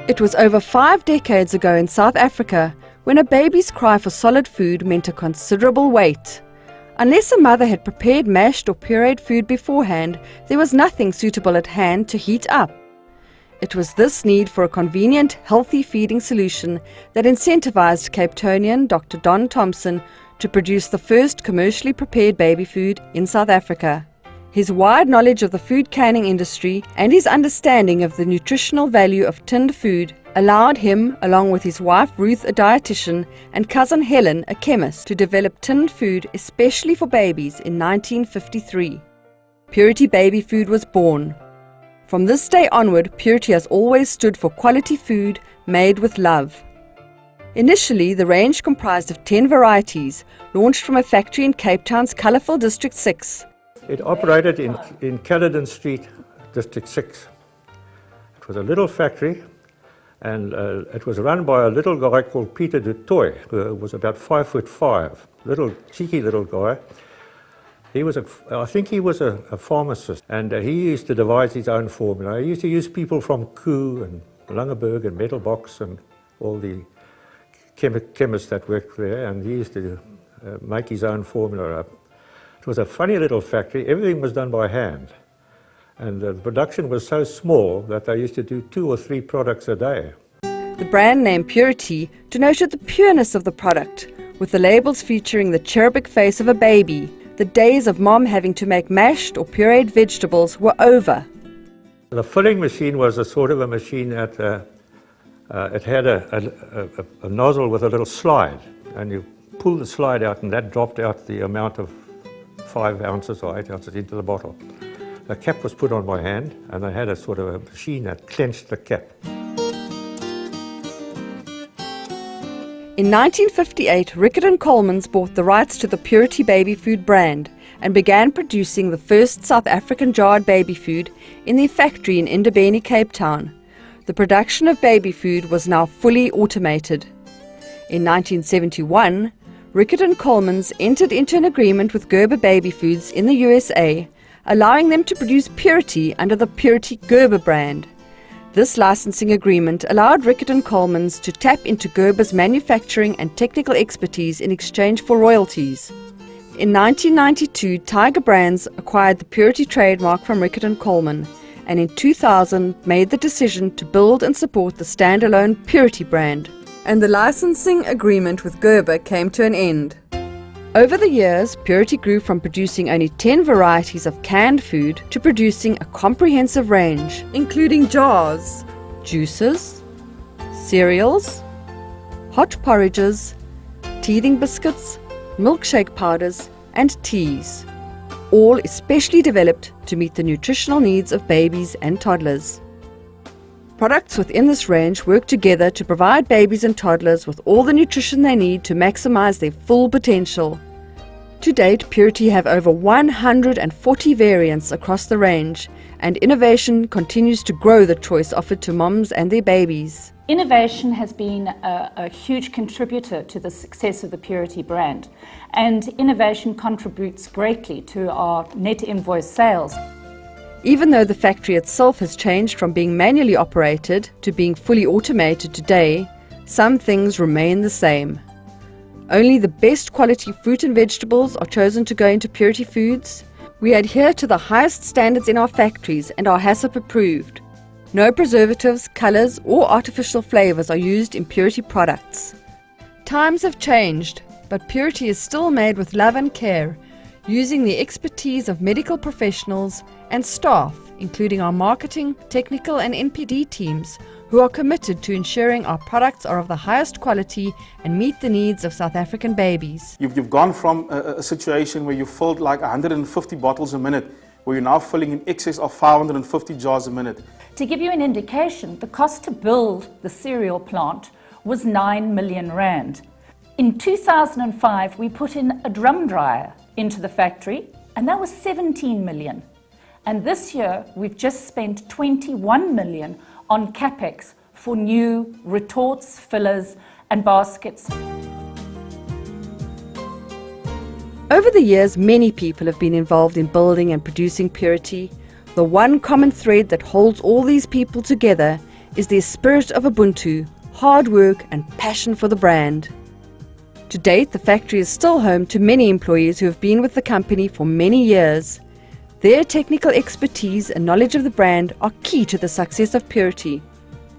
It was over 5 decades ago in South Africa when a baby's cry for solid food meant a considerable wait. Unless a mother had prepared mashed or pureed food beforehand, there was nothing suitable at hand to heat up. It was this need for a convenient, healthy feeding solution that incentivized Cape Townian Dr. Don Thompson to produce the first commercially prepared baby food in South Africa. His wide knowledge of the food canning industry and his understanding of the nutritional value of tinned food allowed him, along with his wife Ruth, a dietitian, and cousin Helen, a chemist, to develop tinned food especially for babies in 1953. Purity Baby Food was born. From this day onward, Purity has always stood for quality food made with love. Initially, the range comprised of 10 varieties, launched from a factory in Cape Town's colourful District 6. It operated in Caledon Street, District 6. It was a little factory, and it was run by a little guy called Peter du Toit, who was about 5'5", little cheeky little guy. I think he was a pharmacist, and he used to devise his own formula. He used to use people from Koo and Langeberg and Metalbox and all the chemists that worked there, and he used to make his own formula up. It was a funny little factory. Everything was done by hand. And the production was so small that they used to do 2 or 3 products a day. The brand name Purity denoted the pureness of the product, with the labels featuring the cherubic face of a baby. The days of mom having to make mashed or pureed vegetables were over. The filling machine was a sort of a machine that it had a nozzle with a little slide, and you pull the slide out and that dropped out the amount of 5 ounces or 8 ounces into the bottle. The cap was put on by hand, and they had a sort of a machine that clenched the cap. In 1958, Rickett and Coleman's bought the rights to the Purity Baby Food brand and began producing the first South African jarred baby food in their factory in Indabeni, Cape Town. The production of baby food was now fully automated. In 1971, Rickett and Coleman's entered into an agreement with Gerber Baby Foods in the USA, allowing them to produce Purity under the Purity Gerber brand. This licensing agreement allowed Rickett and Coleman's to tap into Gerber's manufacturing and technical expertise in exchange for royalties. In 1992, Tiger Brands acquired the Purity trademark from Rickett and Coleman, and in 2000 made the decision to build and support the standalone Purity brand. And the licensing agreement with Gerber came to an end. Over the years, Purity grew from producing only 10 varieties of canned food to producing a comprehensive range, including jars, juices, cereals, hot porridges, teething biscuits, milkshake powders, and teas, all especially developed to meet the nutritional needs of babies and toddlers. Products within this range work together to provide babies and toddlers with all the nutrition they need to maximize their full potential. To date, Purity have over 140 variants across the range, and innovation continues to grow the choice offered to moms and their babies. Innovation has been a huge contributor to the success of the Purity brand, and innovation contributes greatly to our net invoice sales. Even though the factory itself has changed from being manually operated to being fully automated today, some things remain the same. Only the best quality fruit and vegetables are chosen to go into Purity Foods. We adhere to the highest standards in our factories and are HACCP approved. No preservatives, colours or artificial flavours are used in Purity products. Times have changed, but Purity is still made with love and care, using the expertise of medical professionals and staff, including our marketing, technical and NPD teams, who are committed to ensuring our products are of the highest quality and meet the needs of South African babies. You've gone from a situation where you filled like 150 bottles a minute, where you're now filling in excess of 550 jars a minute. To give you an indication, the cost to build the cereal plant was 9 million rand. In 2005, we put in a drum dryer into the factory, and that was 17 million. And this year, we've just spent 21 million on capex for new retorts, fillers, and baskets. Over the years, many people have been involved in building and producing Purity. The one common thread that holds all these people together is their spirit of Ubuntu, hard work and passion for the brand. To date, the factory is still home to many employees who have been with the company for many years. Their technical expertise and knowledge of the brand are key to the success of Purity.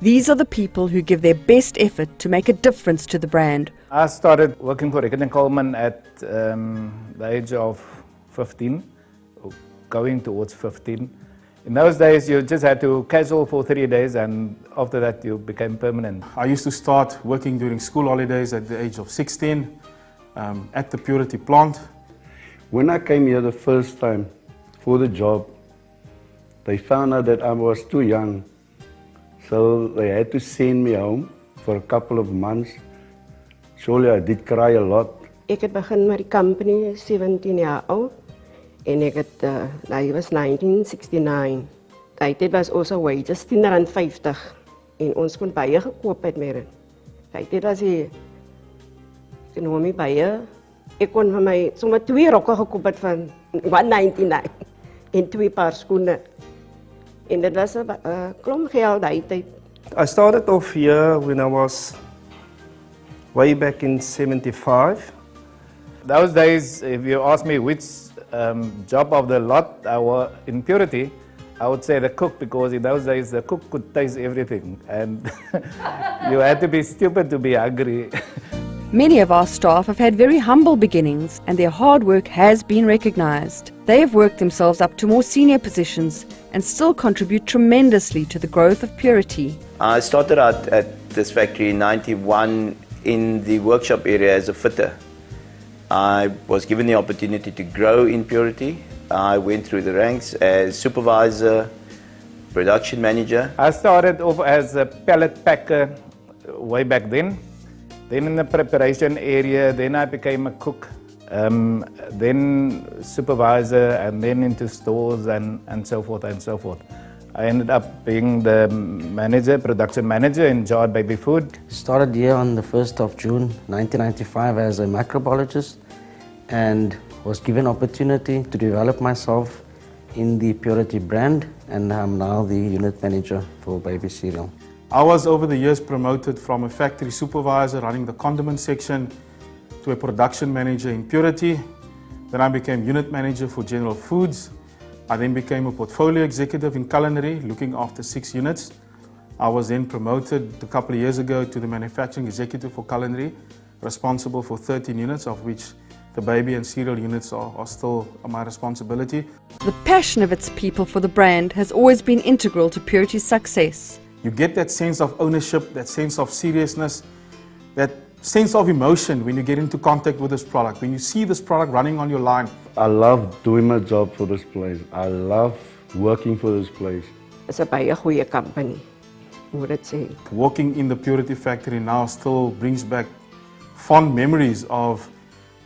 These are the people who give their best effort to make a difference to the brand. I started working for Rickert & Coleman at the age of 15, going towards 15. In those days, you just had to casual for 3 days, and after that, you became permanent. I used to start working during school holidays at the age of 16 at the Purity plant. When I came here the first time for the job, they found out that I was too young, so they had to send me home for a couple of months. Surely I did cry a lot. Ik het begin met die company 17 jaar oud en ek het dat was 1969. Dit was onze wages R10.50 en ons kon baie gekoop het met dit. Dit was die ekonomie baie. Ek kon vir my sommer 2 rokke gekoop het van R1.99 en 2 paar skoene. En dit was 'n klomp geld daai tyd. I started off here when I was way back in 75. Those days, if you ask me which job of the lot I was in Purity, I would say the cook, because in those days the cook could taste everything and you had to be stupid to be hungry. Many of our staff have had very humble beginnings and their hard work has been recognised. They have worked themselves up to more senior positions and still contribute tremendously to the growth of Purity. I started out at this factory in 91 in the workshop area as a fitter. I was given the opportunity to grow in Purity. I went through the ranks as supervisor, production manager. I started off as a pallet packer way back then. Then in the preparation area, then I became a cook, then supervisor, and then into stores and so forth and so forth. I ended up being the manager, production manager in jarred baby food. Started here on the 1st of June 1995 as a microbiologist and was given opportunity to develop myself in the Purity brand, and I'm now the unit manager for baby cereal. I was over the years promoted from a factory supervisor running the condiment section to a production manager in Purity. Then I became unit manager for general foods. I then became a portfolio executive in culinary, looking after 6 units. I was then promoted a couple of years ago to the manufacturing executive for culinary, responsible for 13 units, of which the baby and cereal units are still my responsibility. The passion of its people for the brand has always been integral to Purity's success. You get that sense of ownership, that sense of seriousness, that sense of emotion when you get into contact with this product, when you see this product running on your line. I love doing my job for this place. I love working for this place. It's a baie goeie company, moet dit sê. Working in the Purity factory now still brings back fond memories of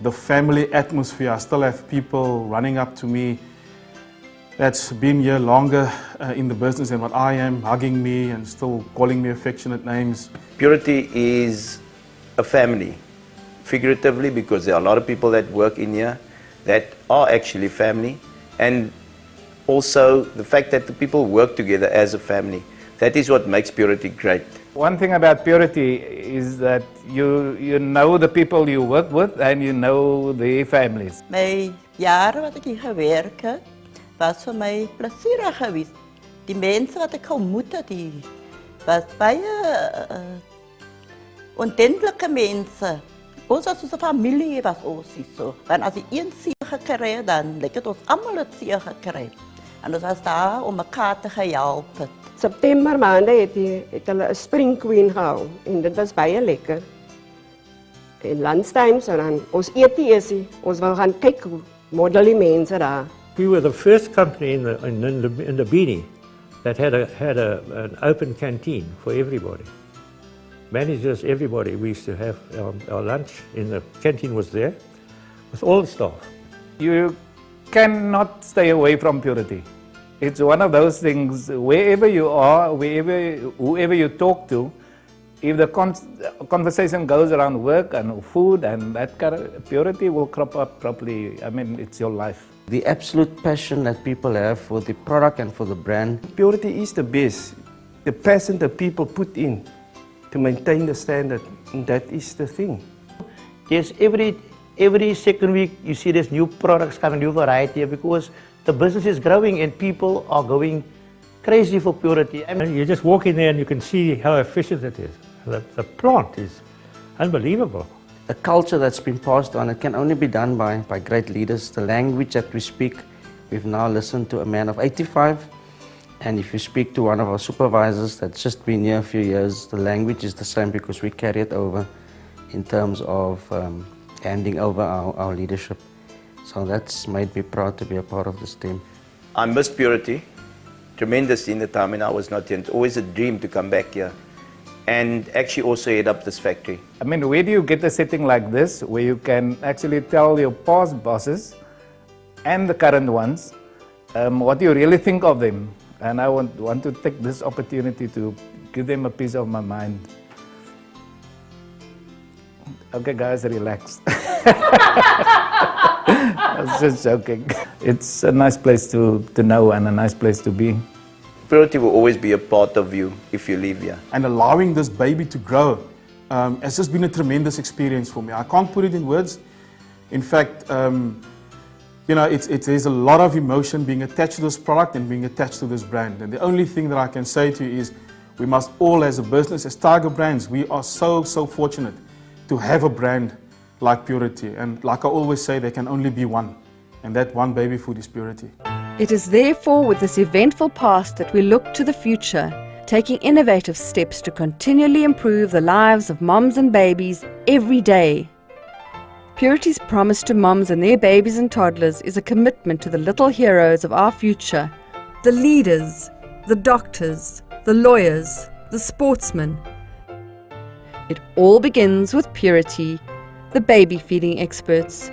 the family atmosphere. I still have people running up to me that's been here longer in the business than what I am, hugging me and still calling me affectionate names. Purity is a family, figuratively, because there are a lot of people that work in here that are actually family, and also the fact that the people work together as a family. That is what makes Purity great. One thing about Purity is that you know the people you work with and you know their families. My jare wat ek hier gewerk het, was vir my plesierig geweest. Die mense wat ek ontmoet het, die was baie ontendelike mense. Ons was soos 'n familie, was ons so. Want as jy een seer gekry het, dan lyk dit ons almal het seer gekry. En ons was daar om mekaar te help. September maande het hulle 'n spring queen gehou en dit was baie lekker. En lunchtime, so dan ons eet die esie, ons wil gaan kyk hoe model die mense daar. We were the first company in the Beanie that had an open canteen for everybody. Managers, everybody. We used to have our lunch in the canteen was there with all the staff. You cannot stay away from Purity. It's one of those things, wherever you are, whoever you talk to, if the conversation goes around work and food and that kind of, Purity will crop up properly. I mean, it's your life. The absolute passion that people have for the product and for the brand. Purity is the best. the passion that people put in to maintain the standard, and that is the thing. Yes, every second week you see there's new products coming, new variety, because the business is growing and people are going crazy for purity. You just walk in there and you can see how efficient it is. The plant is unbelievable. The culture that's been passed on, it can only be done by great leaders. The language that we speak, we've now listened to a man of 85, and if you speak to one of our supervisors that's just been here a few years, the language is the same because we carry it over in terms of handing over our leadership. So that's made me proud to be a part of this team. I missed purity tremendously in the time when I was not here. It's always a dream to come back here and actually also head up this factory. I mean, where do you get a setting like this where you can actually tell your past bosses and the current ones what you really think of them? And I want to take this opportunity to give them a piece of my mind. Okay, guys, relax. I was just joking. It's a nice place to know and a nice place to be. Purity will always be a part of you if you live here. And allowing this baby to grow has just been a tremendous experience for me. I can't put it in words. In fact, you know, there's a lot of emotion being attached to this product and being attached to this brand. And the only thing that I can say to you is we must all, as a business, as Tiger Brands, we are so fortunate to have a brand like Purity. And like I always say, there can only be one. And that one baby food is Purity. It is therefore with this eventful past that we look to the future, taking innovative steps to continually improve the lives of moms and babies every day. Purity's promise to moms and their babies and toddlers is a commitment to the little heroes of our future, the leaders, the doctors, the lawyers, the sportsmen. It all begins with Purity, the baby feeding experts,